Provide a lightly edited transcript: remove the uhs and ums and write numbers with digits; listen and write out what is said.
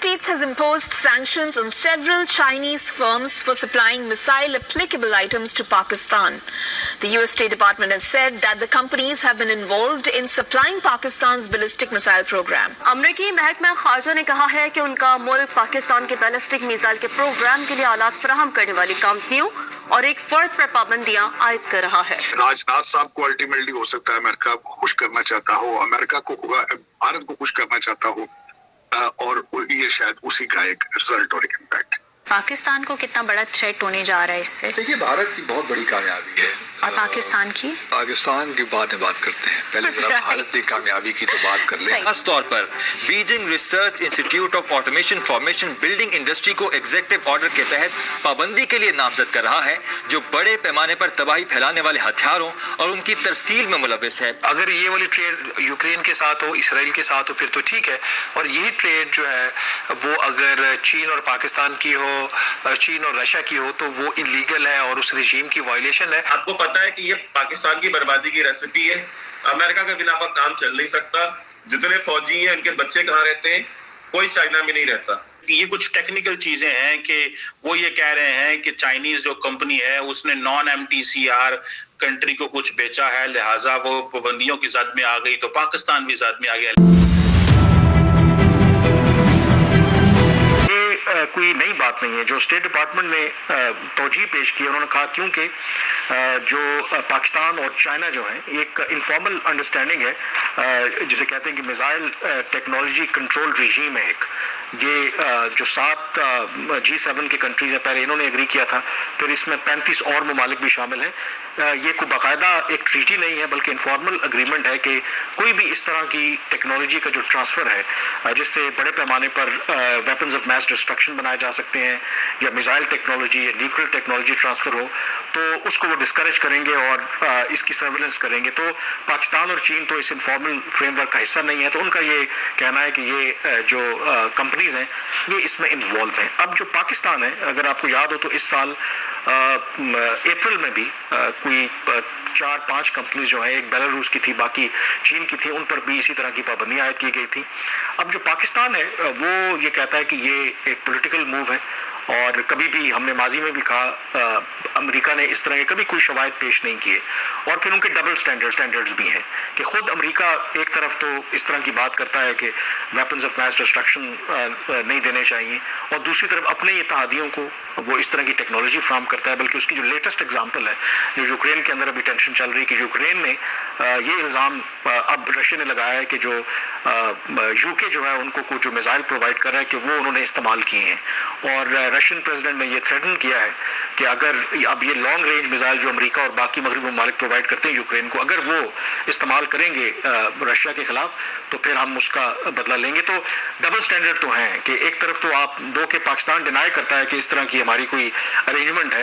States has imposed sanctions on several Chinese firms for supplying missile-applicable items to Pakistan. The US State Department has said that the companies have been involved in supplying Pakistan's ballistic missile program. अमरीकी महकमा खारजा ने कहा है कि उनका मुल्क पाकिस्तान के ballistic missile के प्रोग्राम के लिए आलात फराहम करने वाली कंपनियों और एक फर्द पर पाबंदियां आयद कर रहा है। राजनाथ साहब को अल्टीमेटली हो सकता है अमेरिका को खुश करना चाहता हो, अमेरिका को भारत को खुश करना चाहता हो, और ये शायद उसी का एक रिजल्ट और एक इम्पैक्ट। पाकिस्तान को कितना बड़ा थ्रेट होने जा रहा है इससे? देखिए, भारत की बहुत बड़ी कामयाबी है। और पाकिस्तान की? पाकिस्तान की बात करते हैं, पहले जरा भारत की कामयाबी की तो बात कर लें। खास तौर पर Beijing research institute of automation formation building industry को एग्जीक्यूटिव ऑर्डर के तहत पाबंदी के लिए नामजद कर रहा है, जो बड़े पैमाने पर तबाही फैलाने वाले हथियारों और उनकी तरसील में मुलविस है। अगर ये वाली ट्रेड यूक्रेन के साथ हो, इसराइल के साथ हो, फिर तो ठीक है, और यही ट्रेड जो है वो अगर चीन और पाकिस्तान की हो, चीन और रशिया की हो, तो वो इलीगल है और उस रिजीम की वायलेशन है। आपको पता है कि ये पाकिस्तान की बर्बादी की रेसिपी है। अमेरिका के बिना पर काम चल नहीं सकता। जितने फौजी हैं उनके बच्चे कहाँ रहते हैं, कोई चाइना में नहीं रहता। ये कुछ टेक्निकल चीजें हैं कि वो ये कह रहे हैं कि चाइनीज जो कंपनी है उसने नॉन MTCR कंट्री को कुछ बेचा है, लिहाजा वो पाबंदियों की जद में आ गई, तो पाकिस्तान भी जद में आ गया। कोई नई बात नहीं है। जो स्टेट डिपार्टमेंट ने तौजीह पेश की, उन्होंने कहा क्योंकि जो पाकिस्तान और चाइना जो है एक इनफॉर्मल अंडरस्टैंडिंग है, जिसे कहते हैं कि मिसाइल टेक्नोलॉजी कंट्रोल रिजीम है एक। ये जो 7 G7 के कंट्रीज हैं, पहले इन्होंने एग्री किया था, फिर इसमें 35 और ममालिक भी शामिल हैं। ये कोई बाकायदा एक ट्रीटी नहीं है, बल्कि इनफॉर्मल एग्रीमेंट है कि कोई भी इस तरह की टेक्नोलॉजी का जो ट्रांसफ़र है, जिससे बड़े पैमाने पर वेपन्स ऑफ मैस डिस्ट्रक्शन बनाए जा सकते हैं, या मिसाइल टेक्नोलॉजी या न्यूक्लियर टेक्नोलॉजी ट्रांसफ़र हो, तो उसको वो डिस्करेज करेंगे और इसकी सर्विलेंस करेंगे। तो पाकिस्तान और चीन तो इस इनफॉर्मल फ्रेमवर्क का हिस्सा नहीं है, तो उनका ये कहना है कि ये जो कंपनीज हैं ये इसमें इन्वॉल्व हैं। अब जो पाकिस्तान है, अगर आपको याद हो तो इस साल अप्रैल में भी कोई 4-5 कंपनीज जो हैं, एक बेलारूस की थी, बाकी चीन की थी, उन पर भी इसी तरह की पाबंदियां आयद की गई थी। अब जो पाकिस्तान है वो ये कहता है कि ये एक पॉलिटिकल मूव है, और कभी भी हमने माजी में भी कहा अमेरिका ने इस तरह के कभी कोई शवायद पेश नहीं किए, और फिर उनके डबल स्टैंडर्ड्स भी हैं कि खुद अमेरिका एक तरफ तो इस तरह की बात करता है कि वेपन्स ऑफ मैस डिस्ट्रक्शन नहीं देने चाहिए, और दूसरी तरफ अपने इत्तेहादियों को वो इस तरह की टेक्नोलॉजी फ्राहम करता है। बल्कि उसकी जो लेटेस्ट एग्जांपल है, जो यूक्रेन के अंदर अभी टेंशन चल रही है कि यूक्रेन ने ये इल्ज़ाम अब रशिया ने लगाया है कि जो यूके जो है उनको जो मिसाइल प्रोवाइड कर रहा है कि वो उन्होंने इस्तेमाल किए हैं, और रशियन प्रेसिडेंट ने ये थ्रेटन किया है कि अगर अब ये लॉन्ग रेंज मिसाइल जो अमेरिका और बाकी मगरबी ममालिक प्रोवाइड करते हैं यूक्रेन को, अगर वो इस्तेमाल करेंगे रशिया के खिलाफ, तो फिर हम उसका बदला लेंगे। तो डबल स्टैंडर्ड तो हैं कि एक तरफ तो आप दो के पाकिस्तान डिनाई करता है कि इस तरह की हमारी कोई अरेंजमेंट है,